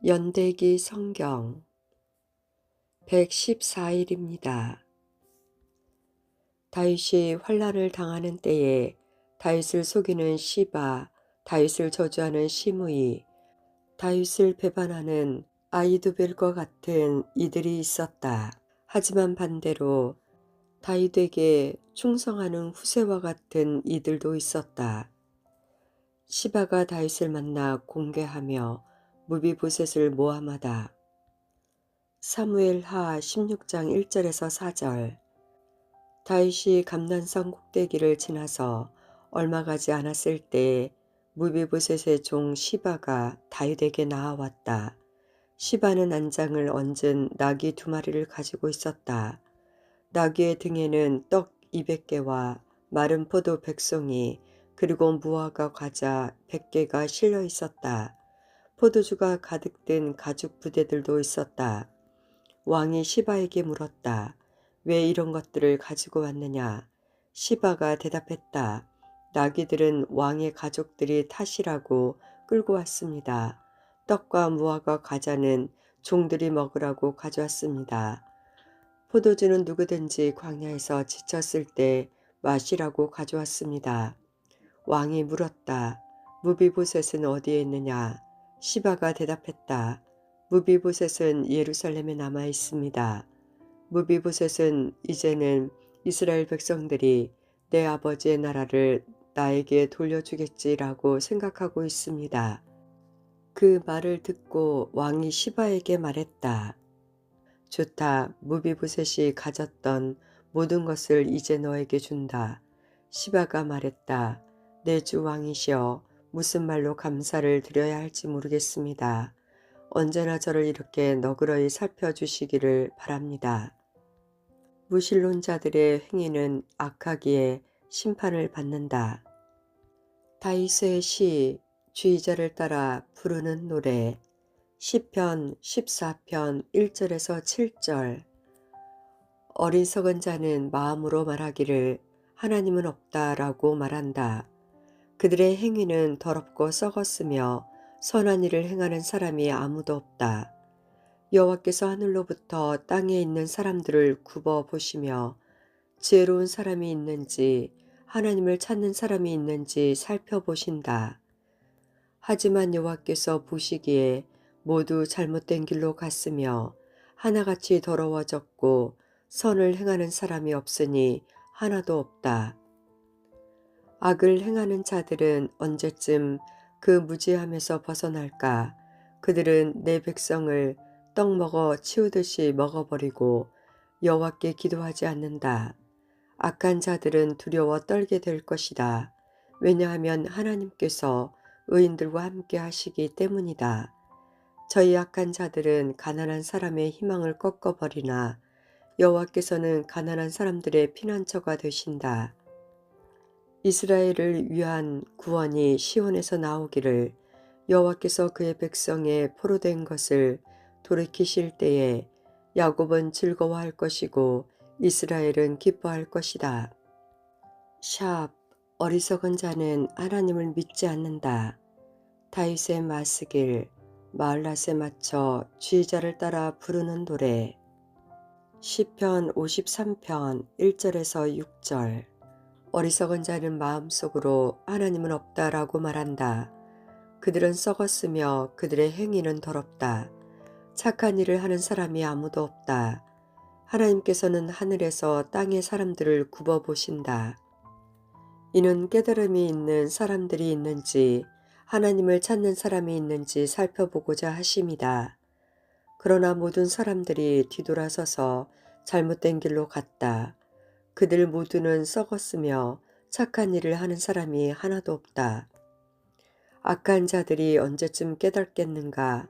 연대기 성경 114일입니다. 다윗이 환난을 당하는 때에 다윗을 속이는 시바, 다윗을 저주하는 시므이, 다윗을 배반하는 아히두벨과 같은 이들이 있었다. 하지만 반대로 다윗에게 충성하는 후세와 같은 이들도 있었다. 시바가 다윗을 만나 공개하며 무비보셋을 모함하다. 사무엘하 16장 1절에서 4절. 다윗이 감난산 꼭대기를 지나서 얼마 가지 않았을 때에 무비보셋의 종 시바가 다윗에게 나아왔다. 시바는 안장을 얹은 나귀 2마리를 가지고 있었다. 나귀의 등에는 떡 200개와 마른 포도 100송이 그리고 무화과 과자 100개가 실려 있었다. 포도주가 가득 든 가죽 부대들도 있었다. 왕이 시바에게 물었다. 왜 이런 것들을 가지고 왔느냐? 시바가 대답했다. 나귀들은 왕의 가족들이 타시라고 끌고 왔습니다. 떡과 무화과 과자는 종들이 먹으라고 가져왔습니다. 포도주는 누구든지 광야에서 지쳤을 때 마시라고 가져왔습니다. 왕이 물었다. 무비보셋은 어디에 있느냐? 시바가 대답했다. 무비보셋은 예루살렘에 남아 있습니다. 무비보셋은 이제는 이스라엘 백성들이 내 아버지의 나라를 나에게 돌려주겠지라고 생각하고 있습니다. 그 말을 듣고 왕이 시바에게 말했다. 좋다. 무비보셋이 가졌던 모든 것을 이제 너에게 준다. 시바가 말했다. 내 주 왕이시여, 무슨 말로 감사를 드려야 할지 모르겠습니다. 언제나 저를 이렇게 너그러이 살펴주시기를 바랍니다. 무신론자들의 행위는 악하기에 심판을 받는다. 다윗의 시, 주의자를 따라 부르는 노래. 시편 14편 1절에서 7절. 어리석은 자는 마음으로 말하기를 하나님은 없다라고 말한다. 그들의 행위는 더럽고 썩었으며 선한 일을 행하는 사람이 아무도 없다. 여호와께서 하늘로부터 땅에 있는 사람들을 굽어 보시며 지혜로운 사람이 있는지 하나님을 찾는 사람이 있는지 살펴보신다. 하지만 여호와께서 보시기에 모두 잘못된 길로 갔으며 하나같이 더러워졌고 선을 행하는 사람이 없으니 하나도 없다. 악을 행하는 자들은 언제쯤 그 무지함에서 벗어날까? 그들은 내 백성을 떡 먹어 치우듯이 먹어버리고 여호와께 기도하지 않는다. 악한 자들은 두려워 떨게 될 것이다. 왜냐하면 하나님께서 의인들과 함께 하시기 때문이다. 저희 악한 자들은 가난한 사람의 희망을 꺾어버리나 여호와께서는 가난한 사람들의 피난처가 되신다. 이스라엘을 위한 구원이 시온에서 나오기를 여호와께서 그의 백성의 포로된 것을 돌이키실 때에 야곱은 즐거워할 것이고 이스라엘은 기뻐할 것이다. 샵 어리석은 자는 하나님을 믿지 않는다. 다윗의 마스길 마을랏에 맞춰 지휘자를 따라 부르는 노래. 시편 53편 1절에서 6절. 어리석은 자는 마음속으로 하나님은 없다라고 말한다. 그들은 썩었으며 그들의 행위는 더럽다. 착한 일을 하는 사람이 아무도 없다. 하나님께서는 하늘에서 땅의 사람들을 굽어 보신다. 이는 깨달음이 있는 사람들이 있는지 하나님을 찾는 사람이 있는지 살펴보고자 하심이다. 그러나 모든 사람들이 뒤돌아서서 잘못된 길로 갔다. 그들 모두는 썩었으며 착한 일을 하는 사람이 하나도 없다. 악한 자들이 언제쯤 깨닫겠는가?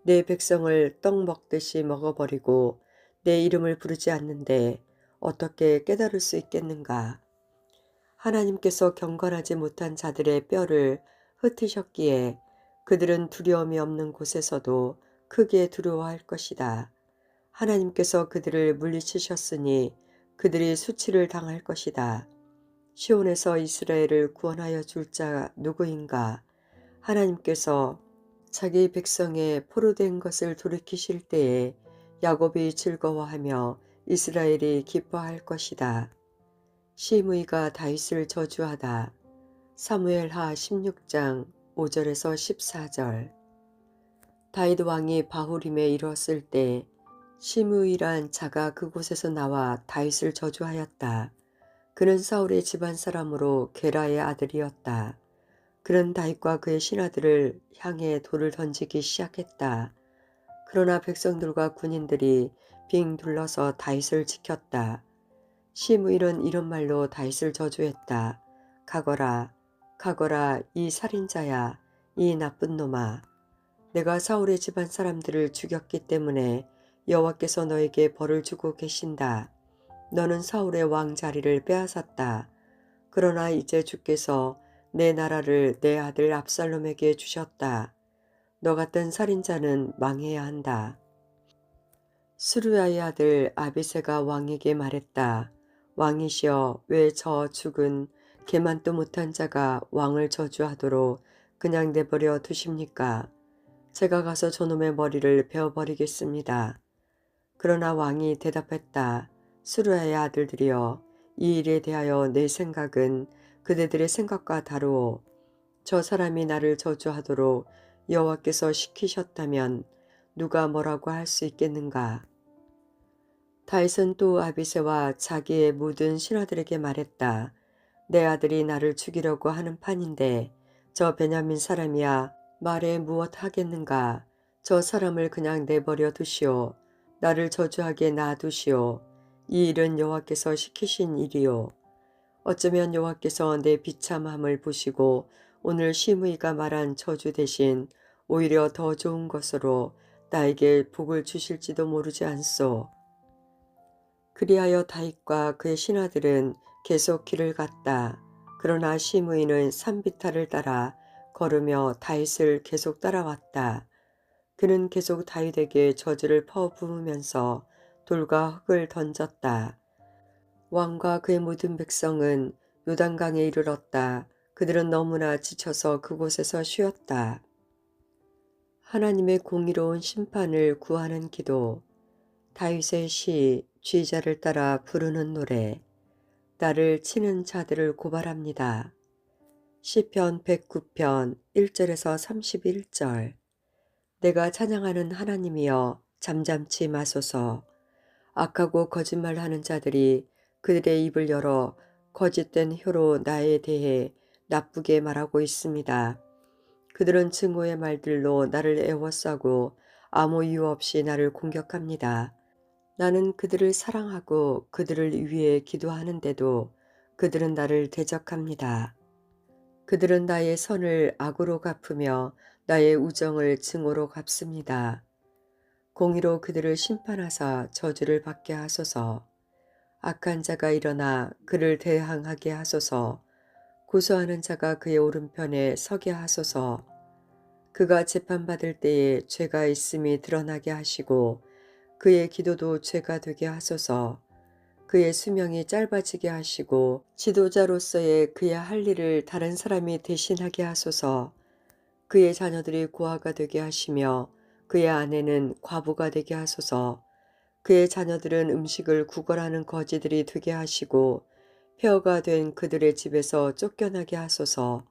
내 백성을 떡 먹듯이 먹어버리고 내 이름을 부르지 않는데 어떻게 깨달을 수 있겠는가? 하나님께서 경건하지 못한 자들의 뼈를 흩으셨기에 그들은 두려움이 없는 곳에서도 크게 두려워할 것이다. 하나님께서 그들을 물리치셨으니 그들이 수치를 당할 것이다. 시온에서 이스라엘을 구원하여 줄 자 누구인가? 하나님께서 자기 백성의 포로된 것을 돌이키실 때에 야곱이 즐거워하며 이스라엘이 기뻐할 것이다. 시므이가 다윗을 저주하다. 사무엘하 16장 5절에서 14절. 다윗 왕이 바후림에 이르렀을 때 시므이란 자가 그곳에서 나와 다윗을 저주하였다. 그는 사울의 집안 사람으로 게라의 아들이었다. 그는 다윗과 그의 신하들을 향해 돌을 던지기 시작했다. 그러나 백성들과 군인들이 빙 둘러서 다윗을 지켰다. 시므일은 이런 말로 다윗을 저주했다. 가거라, 가거라, 이 살인자야, 이 나쁜 놈아. 내가 사울의 집안 사람들을 죽였기 때문에 여호와께서 너에게 벌을 주고 계신다. 너는 사울의 왕 자리를 빼앗았다. 그러나 이제 주께서 내 나라를 내 아들 압살롬에게 주셨다. 너 같은 살인자는 망해야 한다. 수르야의 아들 아비새가 왕에게 말했다. 왕이시여, 왜 저 죽은 개만도 못한 자가 왕을 저주하도록 그냥 내버려 두십니까? 제가 가서 저놈의 머리를 베어버리겠습니다. 그러나 왕이 대답했다. 수르야의 아들들이여, 이 일에 대하여 내 생각은 그대들의 생각과 다르오. 저 사람이 나를 저주하도록 여호와께서 시키셨다면 누가 뭐라고 할 수 있겠는가? 다윗은 또 아비새와 자기의 모든 신하들에게 말했다. 내 아들이 나를 죽이려고 하는 판인데 저 베냐민 사람이야 말에 무엇 하겠는가? 저 사람을 그냥 내버려 두시오. 나를 저주하게 놔두시오. 이 일은 여호와께서 시키신 일이오. 어쩌면 여호와께서 내 비참함을 보시고 오늘 시므이가 말한 저주 대신 오히려 더 좋은 것으로 나에게 복을 주실지도 모르지 않소. 그리하여 다윗과 그의 신하들은 계속 길을 갔다. 그러나 시므이는 산비탈을 따라 걸으며 다윗을 계속 따라왔다. 그는 계속 다윗에게 저주를 퍼부으면서 돌과 흙을 던졌다. 왕과 그의 모든 백성은 요단강에 이르렀다. 그들은 너무나 지쳐서 그곳에서 쉬었다. 하나님의 공의로운 심판을 구하는 기도. 다윗의 시 쥐자를 따라 부르는 노래. 나를 치는 자들을 고발합니다. 시편 109편 1절에서 31절. 내가 찬양하는 하나님이여 잠잠치 마소서. 악하고 거짓말하는 자들이 그들의 입을 열어 거짓된 혀로 나에 대해 나쁘게 말하고 있습니다. 그들은 증오의 말들로 나를 애워싸고 아무 이유 없이 나를 공격합니다. 나는 그들을 사랑하고 그들을 위해 기도하는데도 그들은 나를 대적합니다. 그들은 나의 선을 악으로 갚으며 나의 우정을 증오로 갚습니다. 공의로 그들을 심판하사 저주를 받게 하소서. 악한 자가 일어나 그를 대항하게 하소서. 고소하는 자가 그의 오른편에 서게 하소서. 그가 재판받을 때에 죄가 있음이 드러나게 하시고 그의 기도도 죄가 되게 하소서. 그의 수명이 짧아지게 하시고 지도자로서의 그의 할 일을 다른 사람이 대신하게 하소서. 그의 자녀들이 고아가 되게 하시며 그의 아내는 과부가 되게 하소서. 그의 자녀들은 음식을 구걸하는 거지들이 되게 하시고 폐허가 된 그들의 집에서 쫓겨나게 하소서.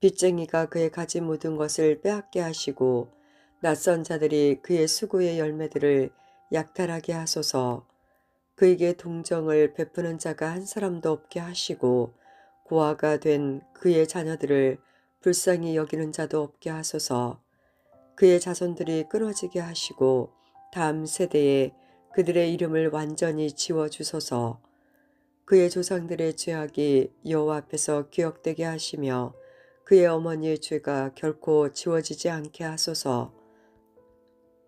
빚쟁이가 그의 가진 모든 것을 빼앗게 하시고 낯선 자들이 그의 수고의 열매들을 약탈하게 하소서. 그에게 동정을 베푸는 자가 한 사람도 없게 하시고 고아가 된 그의 자녀들을 불쌍히 여기는 자도 없게 하소서. 그의 자손들이 끊어지게 하시고 다음 세대에 그들의 이름을 완전히 지워주소서. 그의 조상들의 죄악이 여호와 앞에서 기억되게 하시며 그의 어머니의 죄가 결코 지워지지 않게 하소서.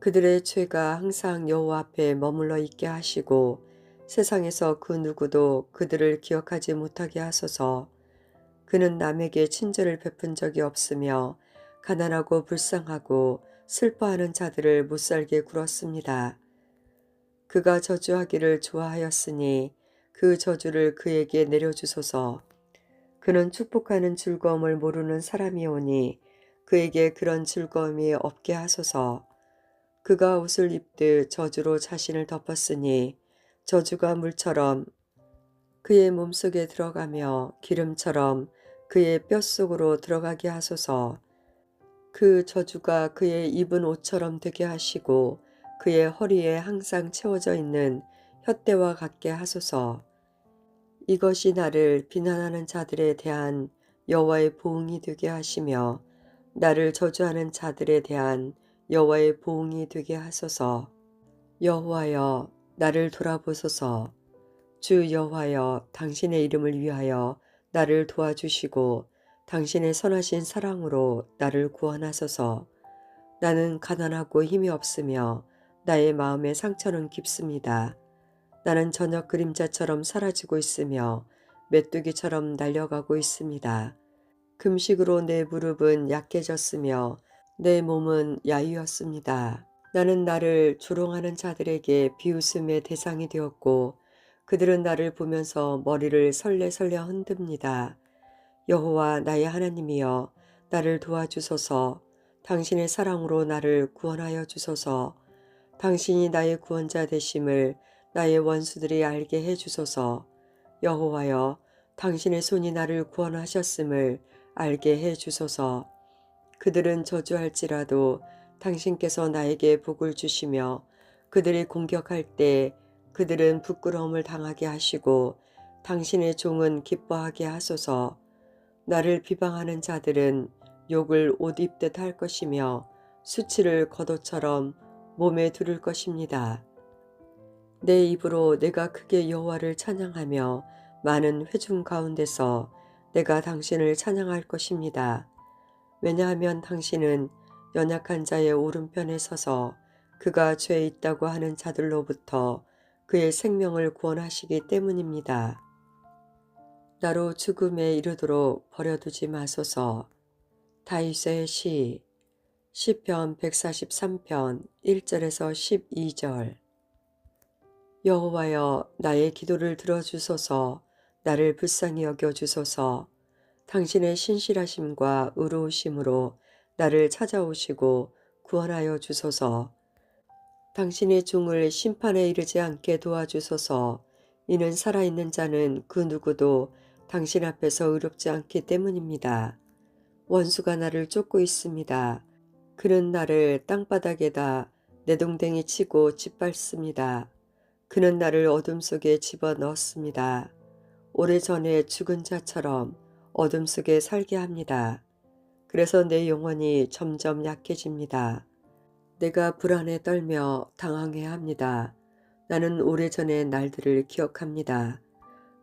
그들의 죄가 항상 여호와 앞에 머물러 있게 하시고 세상에서 그 누구도 그들을 기억하지 못하게 하소서. 그는 남에게 친절을 베푼 적이 없으며 가난하고 불쌍하고 슬퍼하는 자들을 못살게 굴었습니다. 그가 저주하기를 좋아하였으니 그 저주를 그에게 내려주소서. 그는 축복하는 즐거움을 모르는 사람이오니 그에게 그런 즐거움이 없게 하소서. 그가 옷을 입듯 저주로 자신을 덮었으니 저주가 물처럼 그의 몸속에 들어가며 기름처럼 그의 뼛속으로 들어가게 하소서. 그 저주가 그의 입은 옷처럼 되게 하시고 그의 허리에 항상 채워져 있는 혓대와 같게 하소서. 이것이 나를 비난하는 자들에 대한 여호와의 보응이 되게 하시며 나를 저주하는 자들에 대한 여호와의 보응이 되게 하소서. 여호와여, 나를 돌아보소서. 주 여호와여, 당신의 이름을 위하여 나를 도와주시고 당신의 선하신 사랑으로 나를 구원하소서. 나는 가난하고 힘이 없으며 나의 마음의 상처는 깊습니다. 나는 저녁 그림자처럼 사라지고 있으며 메뚜기처럼 날려가고 있습니다. 금식으로 내 무릎은 약해졌으며 내 몸은 야위었습니다. 나는 나를 조롱하는 자들에게 비웃음의 대상이 되었고 그들은 나를 보면서 머리를 설레설레 흔듭니다. 여호와 나의 하나님이여, 나를 도와주소서. 당신의 사랑으로 나를 구원하여 주소서. 당신이 나의 구원자 되심을 나의 원수들이 알게 해 주소서. 여호와여, 당신의 손이 나를 구원하셨음을 알게 해 주소서. 그들은 저주할지라도 당신께서 나에게 복을 주시며 그들이 공격할 때 그들은 부끄러움을 당하게 하시고 당신의 종은 기뻐하게 하소서. 나를 비방하는 자들은 욕을 옷 입듯 할 것이며 수치를 겉옷처럼 몸에 두를 것입니다. 내 입으로 내가 크게 여호와를 찬양하며 많은 회중 가운데서 내가 당신을 찬양할 것입니다. 왜냐하면 당신은 연약한 자의 오른편에 서서 그가 죄에 있다고 하는 자들로부터 그의 생명을 구원하시기 때문입니다. 나로 죽음에 이르도록 버려두지 마소서. 다윗의 시 시편 143편 1절에서 12절. 여호와여, 나의 기도를 들어주소서. 나를 불쌍히 여겨주소서. 당신의 신실하심과 의로우심으로 나를 찾아오시고 구원하여 주소서. 당신의 종을 심판에 이르지 않게 도와주소서. 이는 살아있는 자는 그 누구도 당신 앞에서 의롭지 않기 때문입니다. 원수가 나를 쫓고 있습니다. 그는 나를 땅바닥에다 내동댕이 치고 짓밟습니다. 그는 나를 어둠 속에 집어넣었습니다. 오래전에 죽은 자처럼 어둠 속에 살게 합니다. 그래서 내 영혼이 점점 약해집니다. 내가 불안에 떨며 당황해합니다. 나는 오래전의 날들을 기억합니다.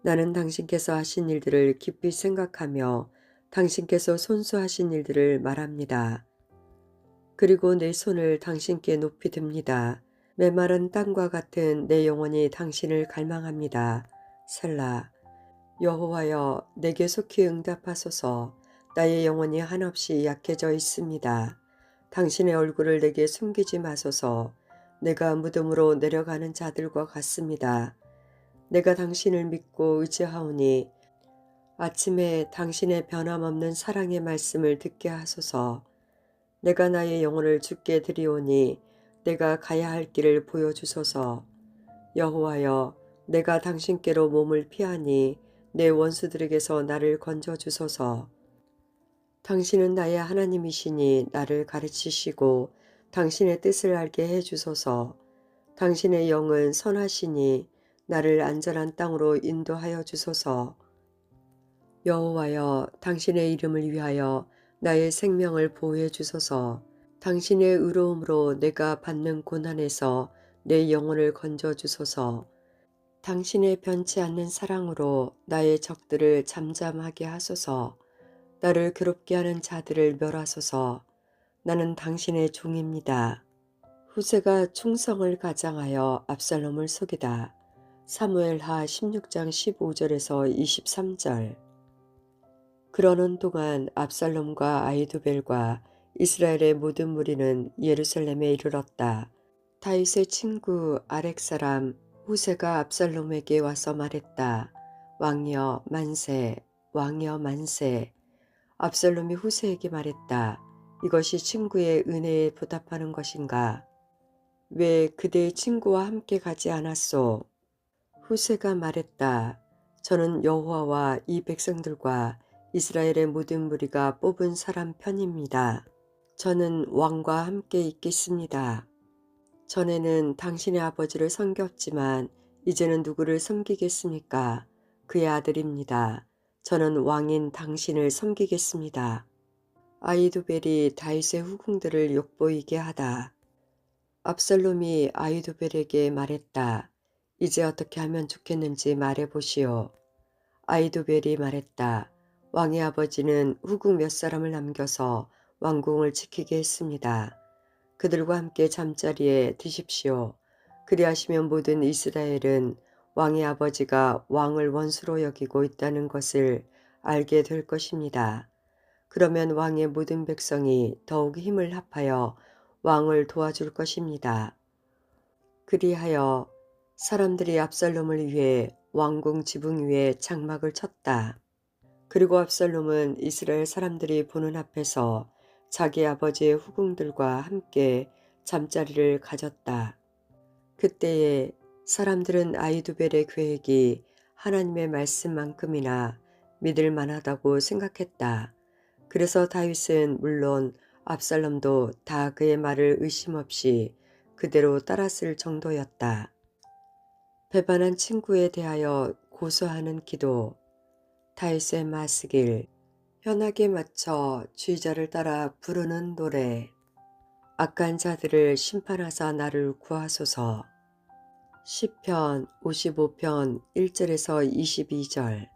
나는 당신께서 하신 일들을 깊이 생각하며 당신께서 손수하신 일들을 말합니다. 그리고 내 손을 당신께 높이 듭니다. 메마른 땅과 같은 내 영혼이 당신을 갈망합니다. 셀라. 여호와여, 내게 속히 응답하소서. 나의 영혼이 한없이 약해져 있습니다. 당신의 얼굴을 내게 숨기지 마소서. 내가 무덤으로 내려가는 자들과 같습니다. 내가 당신을 믿고 의지하오니 아침에 당신의 변함없는 사랑의 말씀을 듣게 하소서. 내가 나의 영혼을 주께 드리오니 내가 가야 할 길을 보여주소서. 여호와여, 내가 당신께로 몸을 피하니 내 원수들에게서 나를 건져주소서. 당신은 나의 하나님이시니 나를 가르치시고 당신의 뜻을 알게 해주소서. 당신의 영은 선하시니 나를 안전한 땅으로 인도하여 주소서. 여호와여, 당신의 이름을 위하여 나의 생명을 보호해 주소서. 당신의 의로움으로 내가 받는 고난에서 내 영혼을 건져 주소서. 당신의 변치 않는 사랑으로 나의 적들을 잠잠하게 하소서. 나를 괴롭게 하는 자들을 멸하소서. 나는 당신의 종입니다. 후세가 충성을 가장하여 압살롬을 속이다. 사무엘하 16장 15절에서 23절. 그러는 동안 압살롬과 아히도벨과 이스라엘의 모든 무리는 예루살렘에 이르렀다. 다윗의 친구 아렉 사람 후세가 압살롬에게 와서 말했다. 왕여 만세, 왕여 만세. 압살롬이 후세에게 말했다. 이것이 친구의 은혜에 보답하는 것인가? 왜 그대의 친구와 함께 가지 않았소? 후세가 말했다. 저는 여호와와 이 백성들과 이스라엘의 모든 무리가 뽑은 사람 편입니다. 저는 왕과 함께 있겠습니다. 전에는 당신의 아버지를 섬겼지만 이제는 누구를 섬기겠습니까? 그의 아들입니다. 저는 왕인 당신을 섬기겠습니다. 아히도벨이 다윗의 후궁들을 욕보이게 하다. 압살롬이 아히도벨에게 말했다. 이제 어떻게 하면 좋겠는지 말해보시오. 아히도벨이 말했다. 왕의 아버지는 후궁 몇 사람을 남겨서 왕궁을 지키게 했습니다. 그들과 함께 잠자리에 드십시오. 그리하시면 모든 이스라엘은 왕의 아버지가 왕을 원수로 여기고 있다는 것을 알게 될 것입니다. 그러면 왕의 모든 백성이 더욱 힘을 합하여 왕을 도와줄 것입니다. 그리하여 사람들이 압살롬을 위해 왕궁 지붕 위에 장막을 쳤다. 그리고 압살롬은 이스라엘 사람들이 보는 앞에서 자기 아버지의 후궁들과 함께 잠자리를 가졌다. 그때에 사람들은 아히두벨의 계획이 하나님의 말씀만큼이나 믿을 만하다고 생각했다. 그래서 다윗은 물론 압살롬도 다 그의 말을 의심 없이 그대로 따랐을 정도였다. 배반한 친구에 대하여 고소하는 기도. 다윗의 마스길. 현악에 맞춰 주의자를 따라 부르는 노래. 악한 자들을 심판하사 나를 구하소서. 시편 55편 1절에서 22절.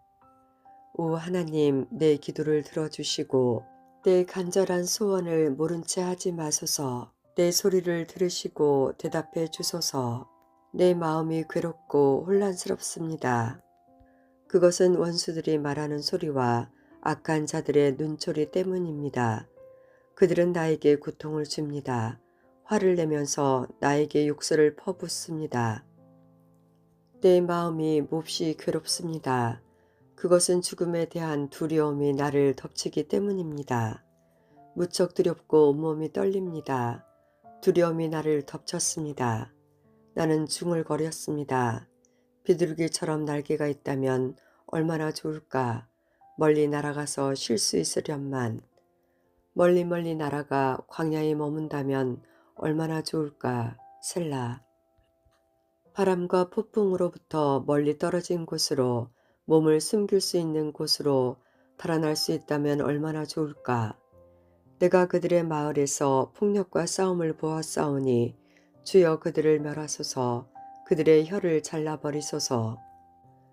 오 하나님, 내 기도를 들어주시고 내 간절한 소원을 모른 채 하지 마소서. 내 소리를 들으시고 대답해 주소서. 내 마음이 괴롭고 혼란스럽습니다. 그것은 원수들이 말하는 소리와 악한 자들의 눈초리 때문입니다. 그들은 나에게 고통을 줍니다. 화를 내면서 나에게 욕설을 퍼붓습니다. 내 마음이 몹시 괴롭습니다. 그것은 죽음에 대한 두려움이 나를 덮치기 때문입니다. 무척 두렵고 온몸이 떨립니다. 두려움이 나를 덮쳤습니다. 나는 중얼거렸습니다. 비둘기처럼 날개가 있다면 얼마나 좋을까. 멀리 날아가서 쉴 수 있으련만. 멀리 멀리 날아가 광야에 머문다면 얼마나 좋을까. 셀라. 바람과 폭풍으로부터 멀리 떨어진 곳으로 몸을 숨길 수 있는 곳으로 달아날 수 있다면 얼마나 좋을까. 내가 그들의 마을에서 폭력과 싸움을 보았사오니 주여 그들을 멸하소서. 그들의 혀를 잘라버리소서.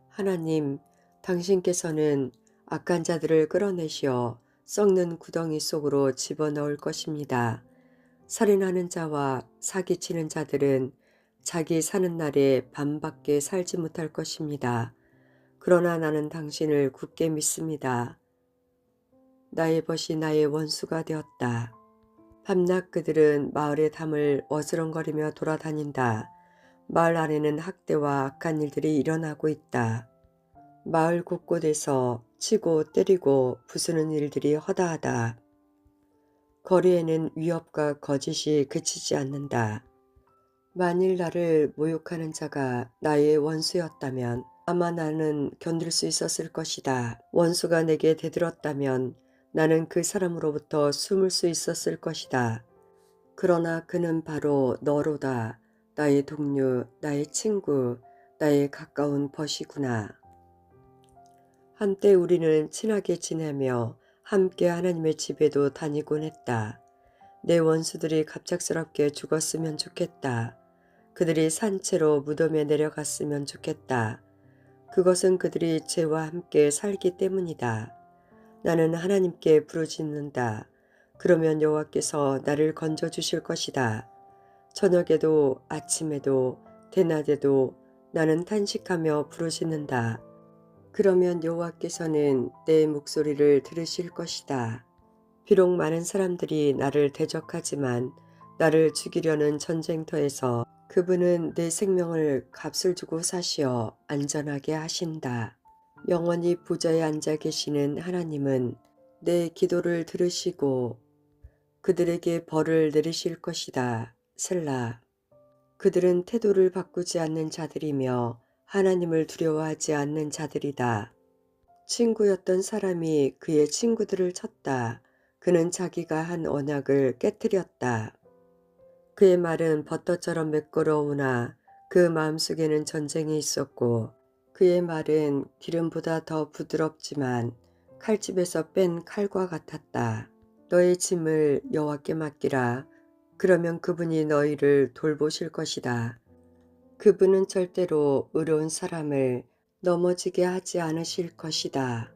하나님, 당신께서는 악한 자들을 끌어내시어 썩는 구덩이 속으로 집어넣을 것입니다. 살인하는 자와 사기치는 자들은 자기 사는 날에 밤밖에 살지 못할 것입니다. 그러나 나는 당신을 굳게 믿습니다. 나의 벗이 나의 원수가 되었다. 밤낮 그들은 마을의 담을 어스렁거리며 돌아다닌다. 마을 안에는 학대와 악한 일들이 일어나고 있다. 마을 곳곳에서 치고 때리고 부수는 일들이 허다하다. 거리에는 위협과 거짓이 그치지 않는다. 만일 나를 모욕하는 자가 나의 원수였다면 아마 나는 견딜 수 있었을 것이다. 원수가 내게 대들었다면 나는 그 사람으로부터 숨을 수 있었을 것이다. 그러나 그는 바로 너로다. 나의 동료, 나의 친구, 나의 가까운 벗이구나. 한때 우리는 친하게 지내며 함께 하나님의 집에도 다니곤 했다. 내 원수들이 갑작스럽게 죽었으면 좋겠다. 그들이 산채로 무덤에 내려갔으면 좋겠다. 그것은 그들이 죄와 함께 살기 때문이다. 나는 하나님께 부르짖는다. 그러면 여호와께서 나를 건져주실 것이다. 저녁에도 아침에도 대낮에도 나는 탄식하며 부르짖는다. 그러면 여호와께서는 내 목소리를 들으실 것이다. 비록 많은 사람들이 나를 대적하지만 나를 죽이려는 전쟁터에서 그분은 내 생명을 값을 주고 사시어 안전하게 하신다. 영원히 보좌에 앉아 계시는 하나님은 내 기도를 들으시고 그들에게 벌을 내리실 것이다. 셀라. 그들은 태도를 바꾸지 않는 자들이며 하나님을 두려워하지 않는 자들이다. 친구였던 사람이 그의 친구들을 쳤다. 그는 자기가 한 언약을 깨뜨렸다. 그의 말은 버터처럼 매끄러우나 그 마음속에는 전쟁이 있었고 그의 말은 기름보다 더 부드럽지만 칼집에서 뺀 칼과 같았다. 너의 짐을 여호와께 맡기라. 그러면 그분이 너희를 돌보실 것이다. 그분은 절대로 의로운 사람을 넘어지게 하지 않으실 것이다.